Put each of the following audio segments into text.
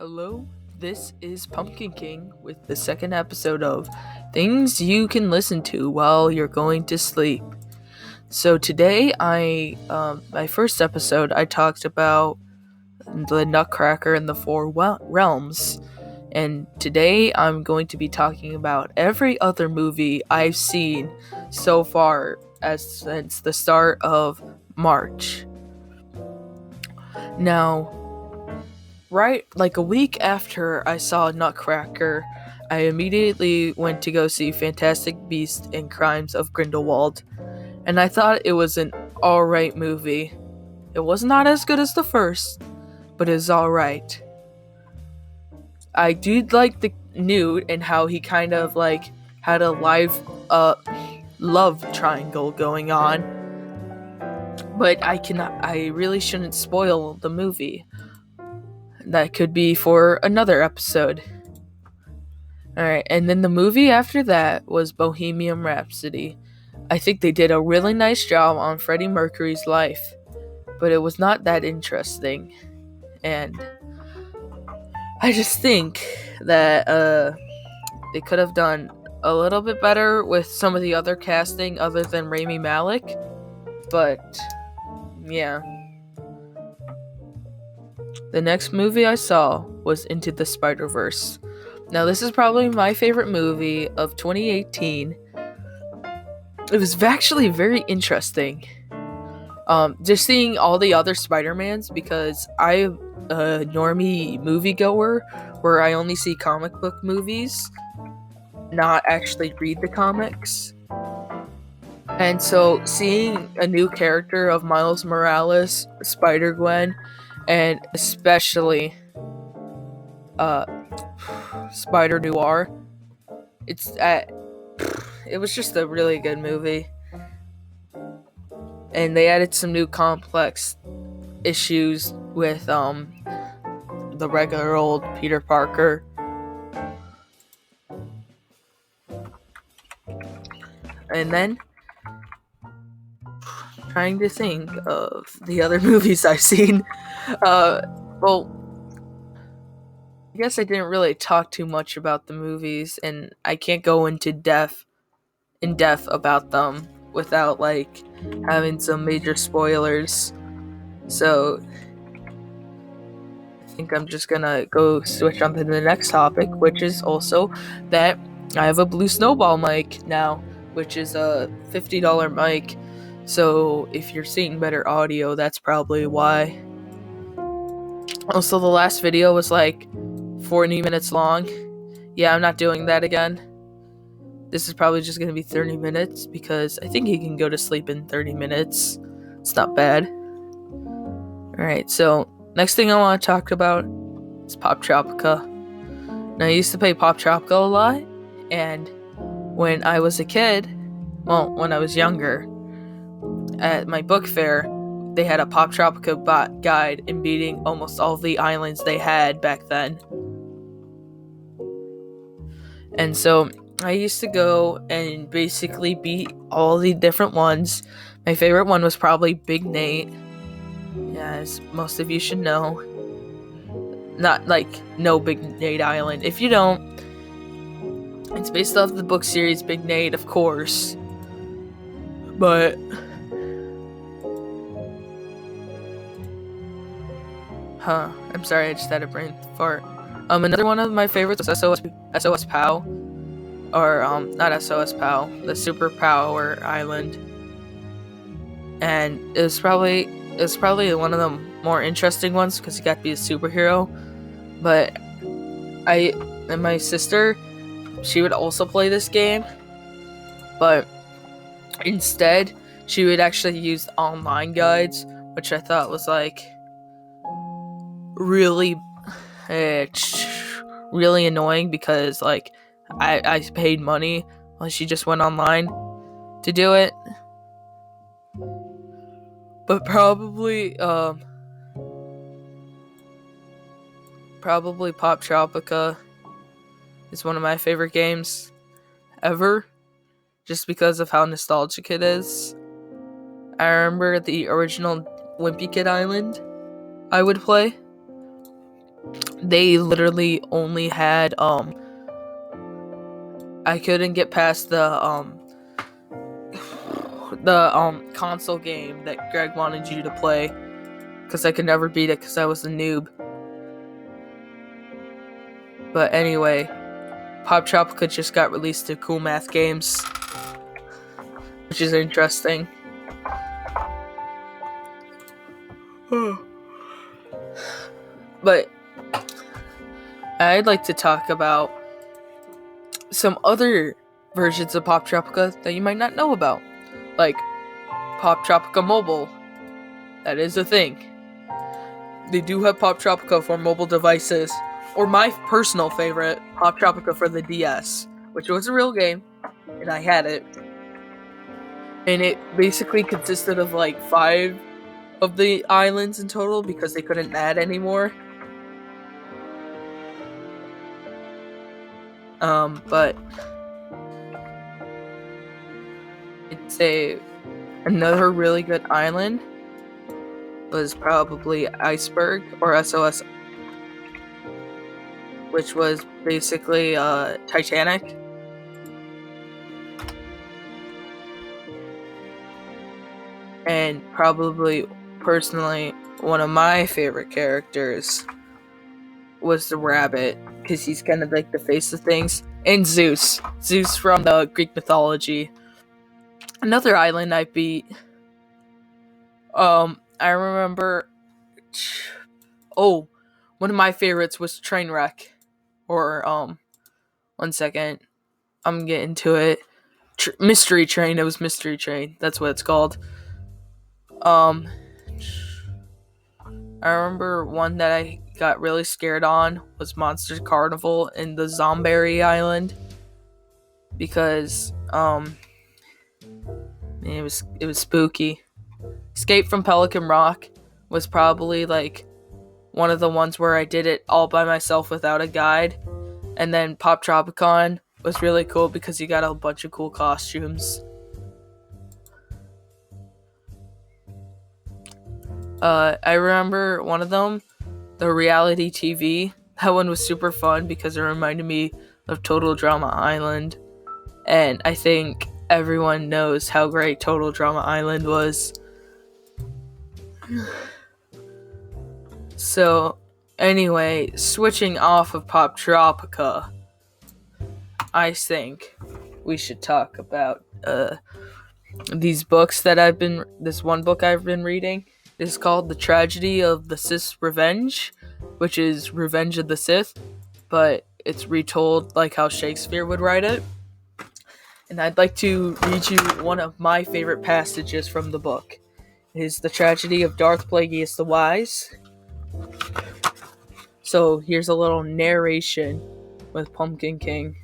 Hello, this is Pumpkin King with the second episode of Things You Can Listen to While You're Going to Sleep. So today, my first episode, I talked about the Nutcracker and the Four Realms, and today I'm going to be talking about every other movie I've seen so far since the start of March. Now, right, like a week after I saw Nutcracker, I immediately went to go see Fantastic Beasts and Crimes of Grindelwald, and I thought it was an alright movie. It was not as good as the first, but it was alright. I do like the Newt and how he kind of like had a love triangle going on, but I really shouldn't spoil the movie. That could be for another episode. Alright, and then the movie after that was Bohemian Rhapsody. I think they did a really nice job on Freddie Mercury's life, but it was not that interesting. And I just think that they could have done a little bit better with some of the other casting other than Rami Malek. But yeah. The next movie I saw was Into the Spider-Verse. Now, this is probably my favorite movie of 2018. It was actually very interesting. Just seeing all the other Spider-Mans, because I'm a normie moviegoer where I only see comic book movies, not actually read the comics. And so seeing a new character of Miles Morales, Spider-Gwen, and especially Spider-Noir, it was just a really good movie. And they added some new complex issues with the regular old Peter Parker. And then trying to think of the other movies I've seen. Well, I guess I didn't really talk too much about the movies, and I can't go into depth about them without like having some major spoilers. So I think I'm just gonna go switch on to the next topic, which is also that I have a Blue Snowball mic now, which is a $50 mic. So if you're seeing better audio, that's probably why. Also, the last video was like 40 minutes long. Yeah, I'm not doing that again. This is probably just going to be 30 minutes because I think you can go to sleep in 30 minutes. It's not bad. Alright, so next thing I want to talk about is Poptropica. Now, I used to play Poptropica a lot, and when I was a kid, when I was younger, at my book fair, they had a Poptropica guide in beating almost all the islands they had back then. And so I used to go and basically beat all the different ones. My favorite one was probably Big Nate. Yeah, as most of you should know. Not like no Big Nate Island. If you don't, it's based off the book series Big Nate, of course. But I'm sorry, I just had a brain fart. Another one of my favorites was SOS POW. Or, not SOS POW, the Superpower Island. And it was probably one of the more interesting ones because you got to be a superhero. But my sister, she would also play this game, but instead she would actually use online guides, which I thought was like really annoying because like I paid money while she just went online to do it. But probably Poptropica is one of my favorite games ever, just because of how nostalgic it is. I remember the original Wimpy Kid Island I would play. they literally only had I couldn't get past the console game that Greg wanted you to play because I could never beat it because I was a noob. But anyway, Pop Tropica just got released to Cool Math Games, which is interesting. But I'd like to talk about some other versions of Pop Tropica that you might not know about, like Pop Tropica Mobile. That is a thing. They do have Pop Tropica for mobile devices, or my personal favorite, Pop Tropica for the DS, which was a real game, and I had it. And it basically consisted of like 5 of the islands in total because they couldn't add anymore. But it's another really good island was probably Iceberg or SOS, which was basically Titanic. And probably, personally, one of my favorite characters was the rabbit, because he's kind of like the face of things. And Zeus from the Greek mythology. Another island I beat. I remember. One of my favorites was Trainwreck, or one second, I'm getting to it. Mystery Train. It was Mystery Train. That's what it's called. I remember one that I got really scared on was Monster Carnival in the Zomberry Island, because it was spooky. Escape from Pelican Rock was probably like one of the ones where I did it all by myself without a guide, and then Pop Tropicon was really cool because you got a bunch of cool costumes. I remember one of them, the reality TV. That one was super fun because it reminded me of Total Drama Island. And I think everyone knows how great Total Drama Island was. So, anyway, switching off of Pop Tropica, I think we should talk about these books that this one book I've been reading. Is called The Tragedy of the Sith's Revenge, which is Revenge of the Sith, but it's retold like how Shakespeare would write it. And I'd like to read you one of my favorite passages from the book. It is The Tragedy of Darth Plagueis the Wise. So here's a little narration with Pumpkin King.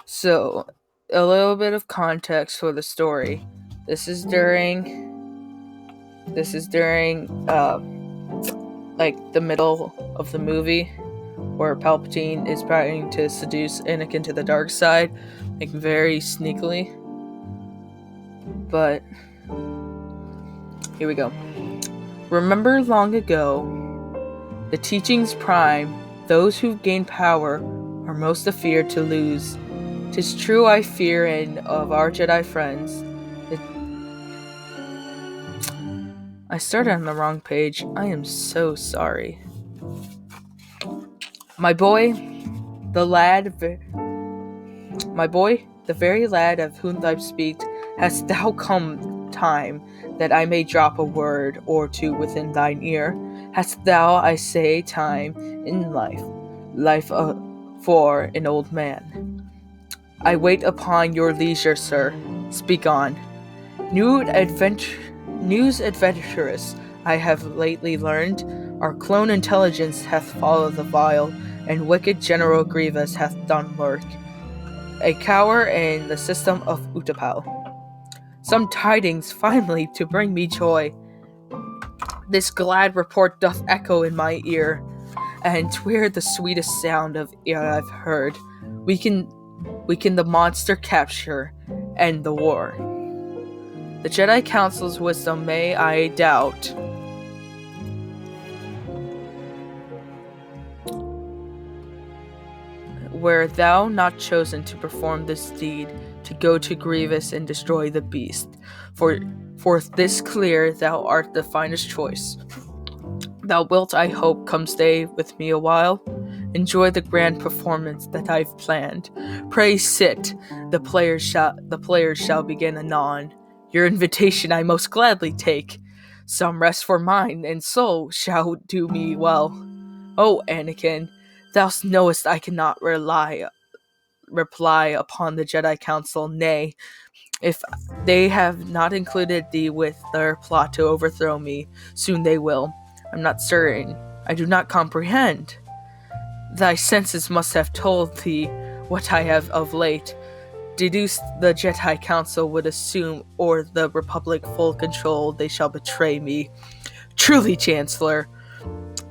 So, a little bit of context for the story. This is during like the middle of the movie, where Palpatine is trying to seduce Anakin to the dark side, like very sneakily. But here we go. Remember long ago, the teachings prime, those who've gained power are most afeared to lose. 'Tis true I fear, and of our Jedi friends. I started on the wrong page. I am so sorry. My boy, the very lad of whom thou speak, hast thou come time that I may drop a word or two within thine ear? Hast thou, I say, time in life for an old man? I wait upon your leisure, sir. Speak on. News adventurous, I have lately learned, our clone intelligence hath followed the vile, and wicked General Grievous hath done lurk, a cower in the system of Utapau. Some tidings finally to bring me joy. This glad report doth echo in my ear, and 'twere the sweetest sound of ear I've heard. We can the monster capture, end the war. The Jedi Council's wisdom may I doubt. Were thou not chosen to perform this deed, to go to Grievous and destroy the beast, for this clear thou art the finest choice. Thou wilt, I hope, come stay with me a while. Enjoy the grand performance that I've planned. Pray sit. The players shall begin anon. Your invitation I most gladly take. Some rest for mind and soul shall do me well. Oh, Anakin, thou knowest I cannot reply upon the Jedi Council. Nay, if they have not included thee with their plot to overthrow me, soon they will. I'm not certain. I do not comprehend. Thy senses must have told thee what I have of late deduced. The Jedi Council would assume, or the Republic full control, they shall betray me. Truly, Chancellor.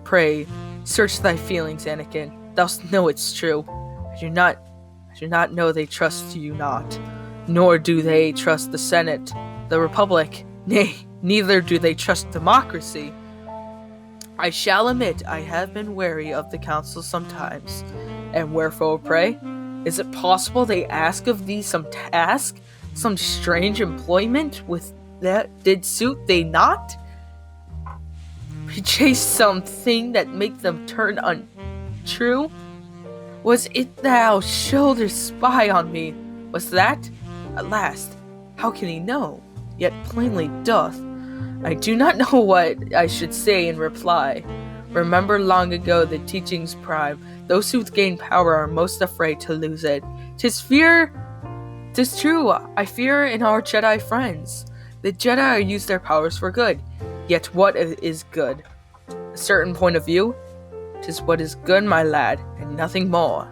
Pray, search thy feelings, Anakin. Thou know it's true. I do not know they trust you not, nor do they trust the Senate, the Republic. Nay, neither do they trust democracy. I shall admit I have been wary of the council sometimes. And wherefore, pray? Is it possible they ask of thee some task, some strange employment with that did suit they not? Chase something that make them turn untrue? Was it thou shoulder spy on me? Was that? At last, how can he know? Yet plainly doth. I do not know what I should say in reply. Remember long ago the teachings prime. Those who gain power are most afraid to lose it. 'Tis true, I fear in our Jedi friends. The Jedi use their powers for good. Yet what is good? A certain point of view? 'Tis what is good, my lad, and nothing more.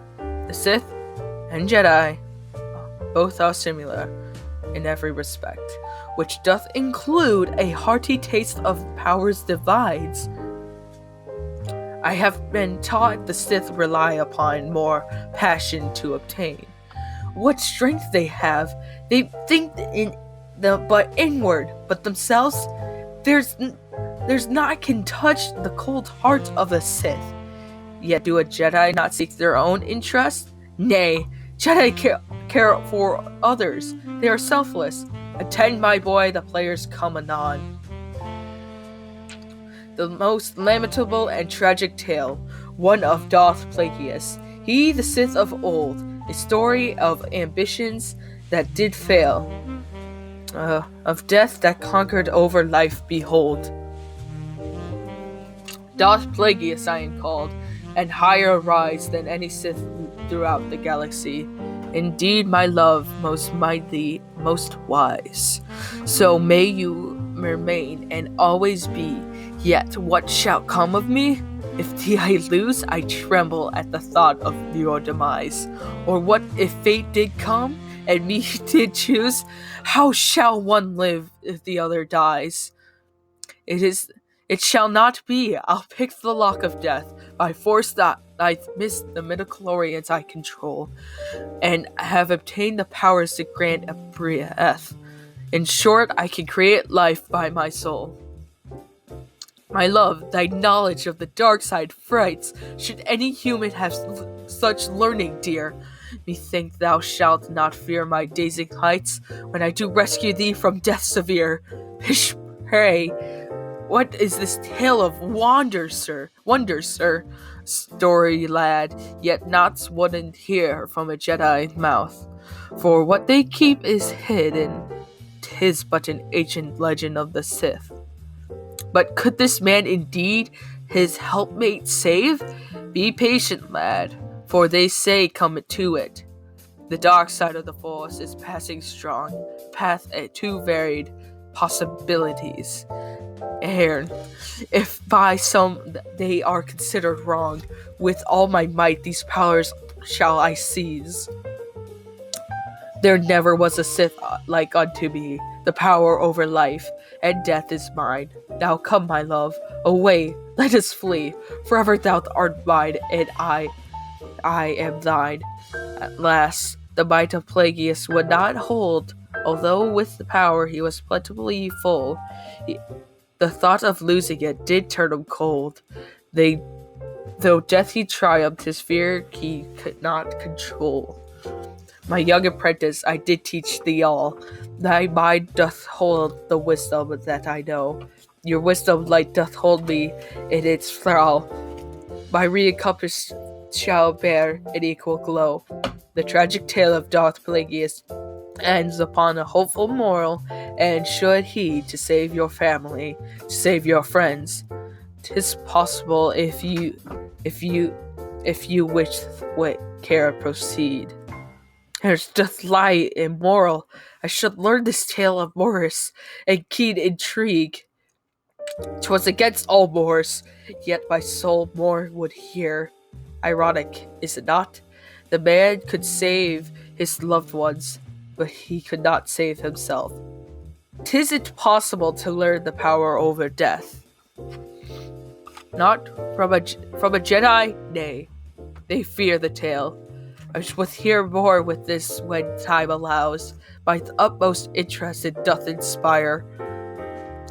The Sith and Jedi, both are similar in every respect, which doth include a hearty taste of power's divides. I have been taught the Sith rely upon more passion to obtain. What strength they have! They think but inward, but themselves, there's not can touch the cold heart of a Sith. Yet do a Jedi not seek their own interest? Nay, Jedi care for others. They are selfless. Attend, my boy, the players come anon. The most lamentable and tragic tale, one of Darth Plagueis, he the Sith of old, a story of ambitions that did fail, of death that conquered over life, behold. Darth Plagueis I am called, and higher rise than any Sith throughout the galaxy. Indeed, my love, most mighty, most wise. So may you remain and always be. Yet what shall come of me? If I lose, I tremble at the thought of your demise. Or what if fate did come, and me did choose? How shall one live if the other dies? It shall not be. I'll pick the lock of death. By force that I've missed the midichlorians I control, and have obtained the powers to grant a breath. In short, I can create life by my soul. My love, thy knowledge of the dark side frights. Should any human have such learning, dear? Methink thou shalt not fear my dazing heights, when I do rescue thee from death severe. Pish, pray, what is this tale of wonder, sir? Story, lad, yet not wouldn't hear from a Jedi mouth. For what they keep is hidden. 'Tis but an ancient legend of the Sith. But could this man indeed his helpmate save? Be patient, lad, for they say come to it. The dark side of the Force is passing strong, path to varied possibilities. And if by some they are considered wrong, with all my might these powers shall I seize. There never was a Sith like unto me. The power over life and death is mine. Now come, my love, away, let us flee. Forever thou art mine, and I am thine. At last, the might of Plagueis would not hold Although with the power he was plentifully full, the thought of losing it did turn him cold. Though death he triumphed, his fear he could not control. My young apprentice, I did teach thee all. Thy mind doth hold the wisdom that I know. Your wisdom light doth hold me in its thrall. My re-encompassed shall bear an equal glow. The tragic tale of Darth Plagueis ends upon a hopeful moral, and should he to save your family, to save your friends, 'tis possible if you with care proceed. There's doth lie in moral. I should learn this tale of Morris and keen intrigue. 'Twas against all Morris, yet my soul more would hear. Ironic, is it not? The man could save his loved ones, but he could not save himself. 'Tis it possible to learn the power over death? Not from a Jedi, nay. They fear the tale. I would hear more with this when time allows. My utmost interest it doth inspire.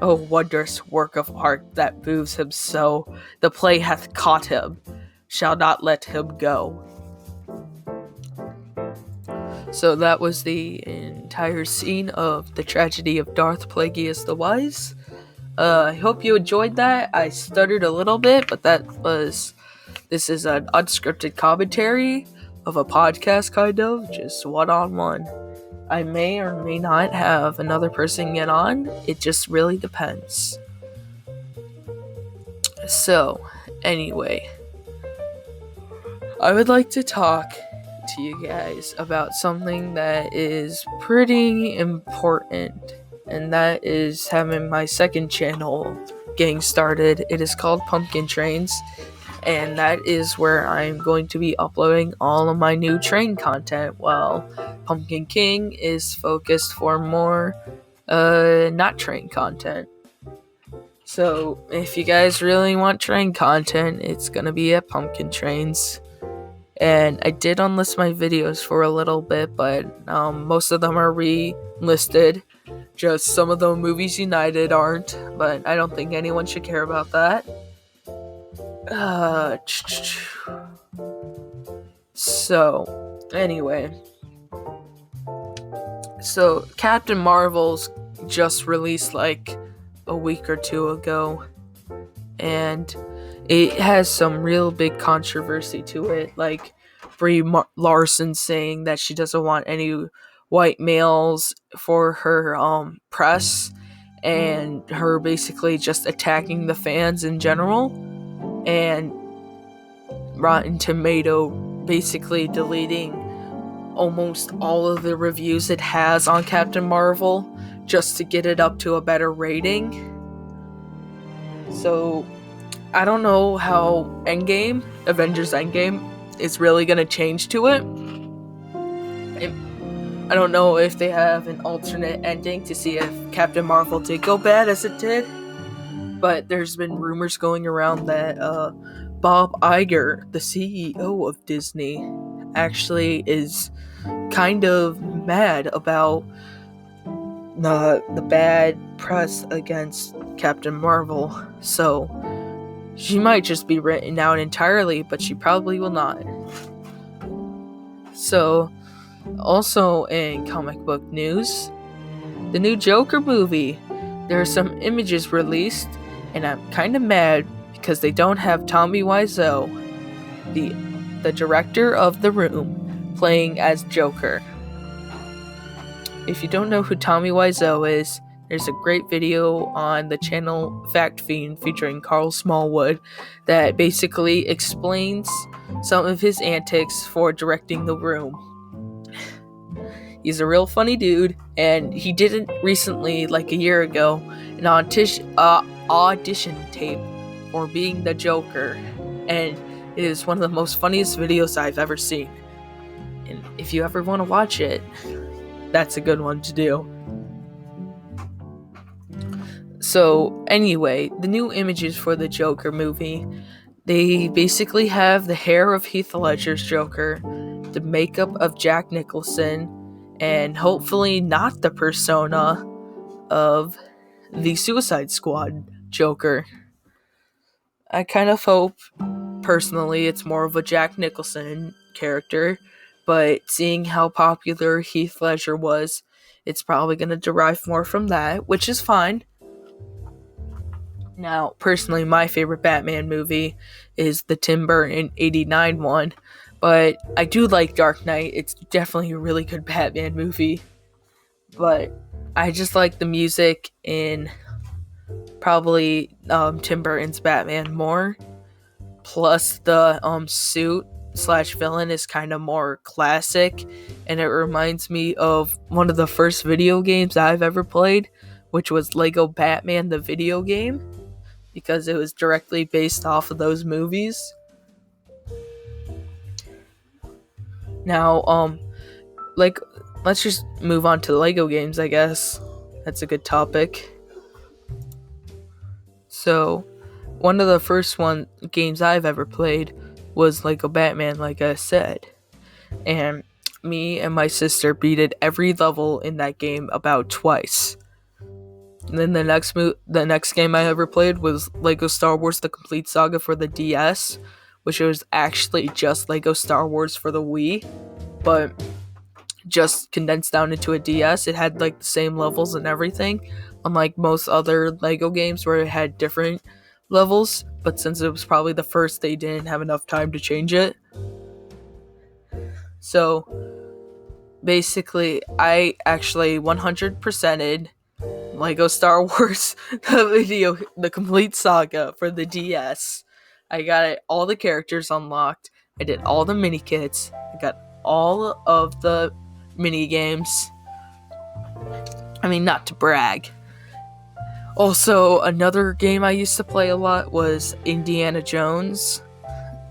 Oh, wondrous work of art that moves him so. The play hath caught him, shall not let him go. So that was the entire scene of the tragedy of Darth Plagueis the Wise. I hope you enjoyed that. I stuttered a little bit, but this is an unscripted commentary of a podcast, kind of, just one-on-one. I may or may not have another person get on. It just really depends. So, anyway, I would like to talk to you guys about something that is pretty important, and that is having my second channel getting started. It is called Pumpkin Trains, and that is where I'm going to be uploading all of my new train content, while Pumpkin King is focused for more not train content. So if you guys really want train content, it's gonna be at Pumpkin Trains. And I did unlist my videos for a little bit, but most of them are re-listed. Just some of the Movies United aren't, but I don't think anyone should care about that. So, anyway. So, Captain Marvel's just released like a week or two ago, and it has some real big controversy to it, like Brie Larson saying that she doesn't want any white males for her press, and her basically just attacking the fans in general, and Rotten Tomato basically deleting almost all of the reviews it has on Captain Marvel just to get it up to a better rating. So I don't know how Avengers Endgame is really going to change to it. I don't know if they have an alternate ending to see if Captain Marvel did go bad as it did, but there's been rumors going around that Bob Iger, the CEO of Disney, actually is kind of mad about the bad press against Captain Marvel. So she might just be written out entirely, but she probably will not. So, also in comic book news, the new Joker movie. There are some images released, and I'm kind of mad because they don't have Tommy Wiseau, the director of The Room, playing as Joker. If you don't know who Tommy Wiseau is, there's a great video on the channel Fact Fiend featuring Carl Smallwood that basically explains some of his antics for directing The Room. He's a real funny dude, and he did it recently, like a year ago, an audition tape for being the Joker, and it is one of the most funniest videos I've ever seen. And if you ever want to watch it, that's a good one to do. So, anyway, the new images for the Joker movie, they basically have the hair of Heath Ledger's Joker, the makeup of Jack Nicholson, and hopefully not the persona of the Suicide Squad Joker. I kind of hope, personally, it's more of a Jack Nicholson character, but seeing how popular Heath Ledger was, it's probably going to derive more from that, which is fine. Now, personally, my favorite Batman movie is the Tim Burton 89 one, but I do like Dark Knight. It's definitely a really good Batman movie, but I just like the music in probably Tim Burton's Batman more. Plus, the suit slash villain is kind of more classic, and it reminds me of one of the first video games I've ever played, which was Lego Batman the video game, because it was directly based off of those movies. Now, let's just move on to Lego games, I guess. That's a good topic. So, one of the first games I've ever played was Lego Batman, like I said. And me and my sister beat every level in that game about twice. And then the next game I ever played was Lego Star Wars The Complete Saga for the DS, which was actually just Lego Star Wars for the Wii, but just condensed down into a DS. It had like the same levels and everything, unlike most other Lego games where it had different levels, but since it was probably the first, they didn't have enough time to change it. So basically, I actually 100%ed Lego Star Wars the Complete Saga for the DS. I got all the characters unlocked. I did all the mini kits. I got all of the mini games. I mean, not to brag. Also, another game I used to play a lot was Indiana Jones,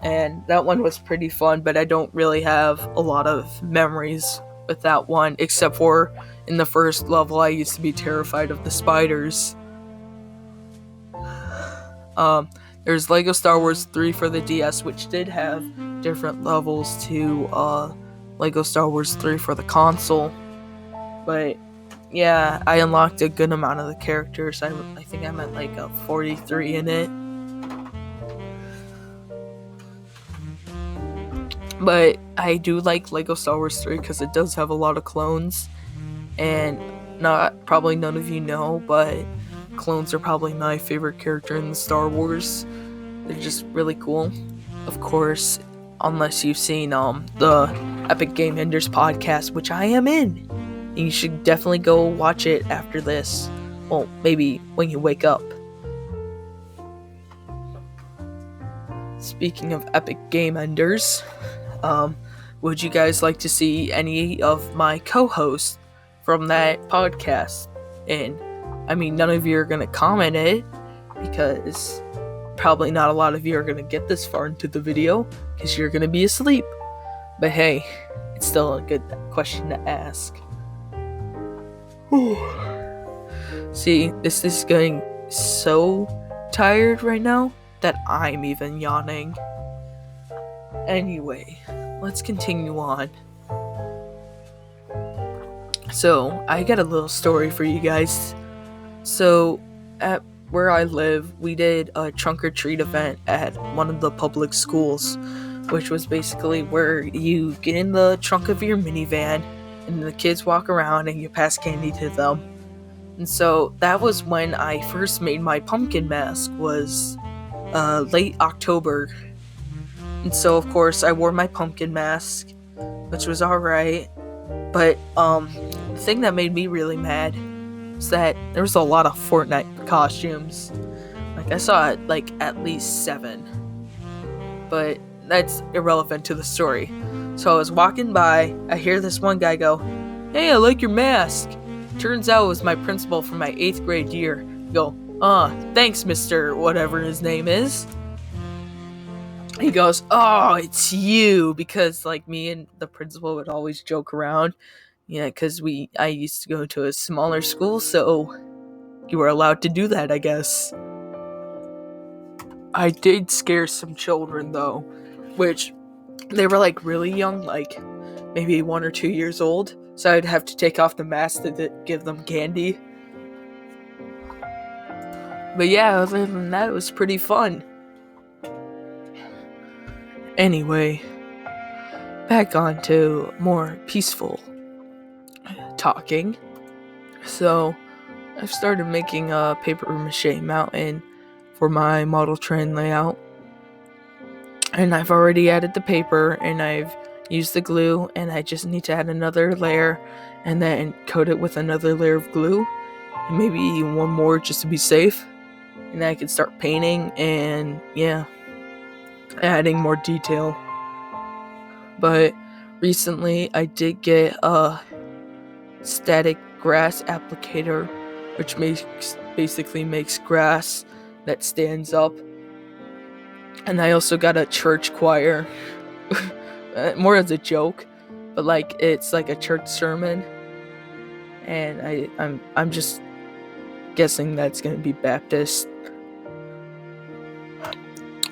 and that one was pretty fun, but I don't really have a lot of memories with that one, except for in the first level I used to be terrified of the spiders. There's Lego Star Wars 3 for the DS, which did have different levels to Lego Star Wars 3 for the console, but yeah, I unlocked a good amount of the characters. I think I'm at like a 43 in it. But I do like Lego Star Wars 3 because it does have a lot of clones. And probably none of you know, but clones are probably my favorite character in the Star Wars. They're just really cool. Of course, unless you've seen the Epic Game Enders podcast, which I am in. And you should definitely go watch it after this. Well, maybe when you wake up. Speaking of Epic Game Enders, would you guys like to see any of my co-hosts from that podcast? And I mean, none of you are gonna comment it because probably not a lot of you are gonna get this far into the video because you're gonna be asleep. But hey, it's still a good question to ask. See, this is getting so tired right now that I'm even yawning. Anyway, let's continue on. So, I got a little story for you guys. So, at where I live, we did a trunk or treat event at one of the public schools, which was basically where you get in the trunk of your minivan and the kids walk around and you pass candy to them. And so that was when I first made my pumpkin mask, was late October. And so of course I wore my pumpkin mask, which was alright. But the thing that made me really mad is that there was a lot of Fortnite costumes. Like I saw like at least 7. But that's irrelevant to the story. So I was walking by, I hear this one guy go, "Hey, I like your mask." Turns out it was my principal from my 8th grade year. I go, "Thanks, Mr. whatever his name is." He goes, "Oh, it's you," because like me and the principal would always joke around. Yeah, because I used to go to a smaller school, so you were allowed to do that, I guess. I did scare some children though, which they were like really young, like maybe 1 or 2 years old, so I'd have to take off the mask to give them candy. But yeah, other than that, it was pretty fun. Anyway, back on to more peaceful talking. So, I've started making a paper mache mountain for my model train layout. And I've already added the paper, and I've used the glue, and I just need to add another layer and then coat it with another layer of glue, and maybe one more just to be safe. And then I can start painting and adding more detail. But recently I did get a static grass applicator, which basically makes grass that stands up. And I also got a church choir, more as a joke, but like it's like a church sermon, and I'm just guessing that's gonna be Baptist.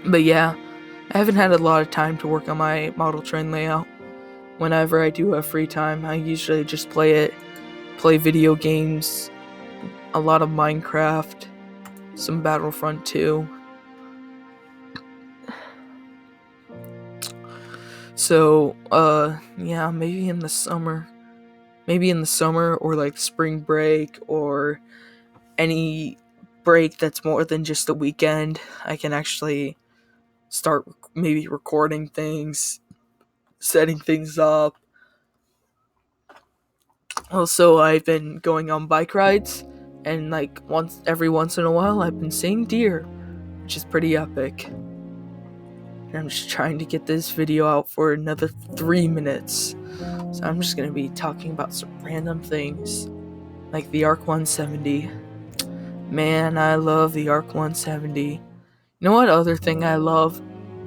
But yeah, I haven't had a lot of time to work on my model train layout. Whenever I do have free time, I usually just play video games, a lot of Minecraft, some Battlefront 2. So, maybe in the summer or like spring break or any break that's more than just a weekend, I can actually start maybe recording things, setting things up. Also, I've been going on bike rides, and like every once in a while I've been seeing deer, which is pretty epic. And I'm just trying to get this video out for another 3 minutes. So I'm just gonna be talking about some random things, like the ARC 170. Man, I love the ARC 170. You know what other thing I love?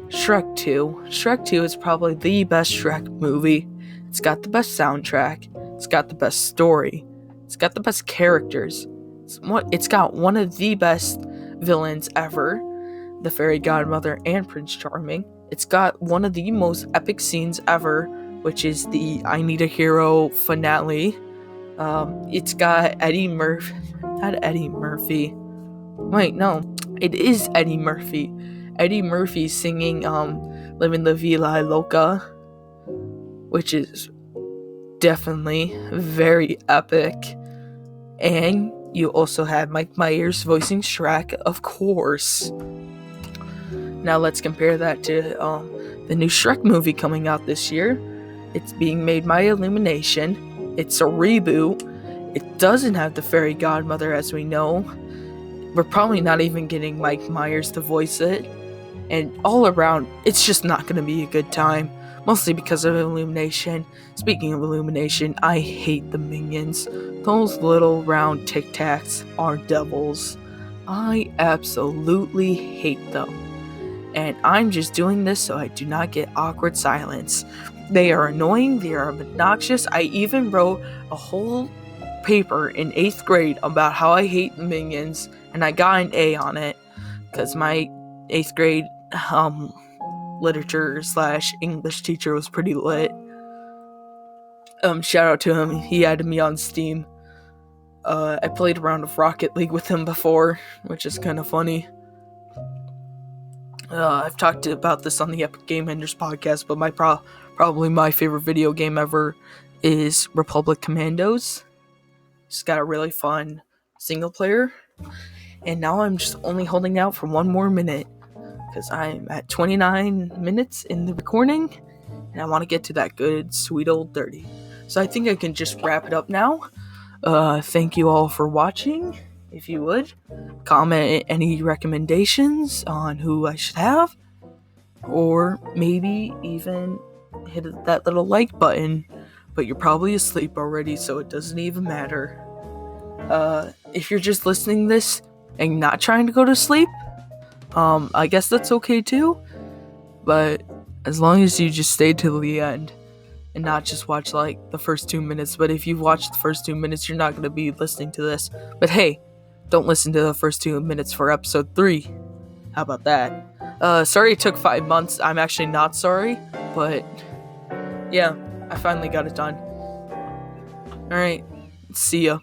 Shrek 2. Shrek 2 is probably the best Shrek movie. It's got the best soundtrack. It's got the best story. It's got the best characters. It's got one of the best villains ever, the Fairy Godmother and Prince Charming. It's got one of the most epic scenes ever, which is the I Need a Hero finale. It's got Eddie Murphy. Not Eddie Murphy. Wait, no. It is Eddie Murphy. Eddie Murphy singing Living La Vida Loca, which is definitely very epic. And you also had Mike Myers voicing Shrek, of course. Now let's compare that to the new Shrek movie coming out this year. It's being made by Illumination. It's a reboot. It doesn't have the Fairy Godmother as we know. We're probably not even getting Mike Myers to voice it. And all around, it's just not going to be a good time. Mostly because of Illumination. Speaking of Illumination, I hate the Minions. Those little round Tic Tacs are devils. I absolutely hate them. And I'm just doing this so I do not get awkward silence. They are annoying, they are obnoxious. I even wrote a whole paper in 8th grade about how I hate the Minions, and I got an A on it, because my 8th grade literature / English teacher was pretty lit. Shout out to him, he added me on Steam. I played a round of Rocket League with him before, which is kind of funny. I've talked about this on the Epic Game Enders podcast, but probably my favorite video game ever is Republic Commandos. It's got a really fun single player. And now I'm just only holding out for one more minute, because I'm at 29 minutes in the recording, and I want to get to that good, sweet old 30. So I think I can just wrap it up now. Thank you all for watching. If you would, comment any recommendations on who I should have, or maybe even hit that little like button, but you're probably asleep already, so it doesn't even matter. If you're just listening to this and not trying to go to sleep, I guess that's okay too, but as long as you just stay till the end and not just watch like the first 2 minutes. But if you've watched the first 2 minutes, you're not going to be listening to this. But hey, don't listen to the first 2 minutes for episode 3. How about that? Sorry it took 5 months. I'm actually not sorry, but yeah, I finally got it done. All right. See ya.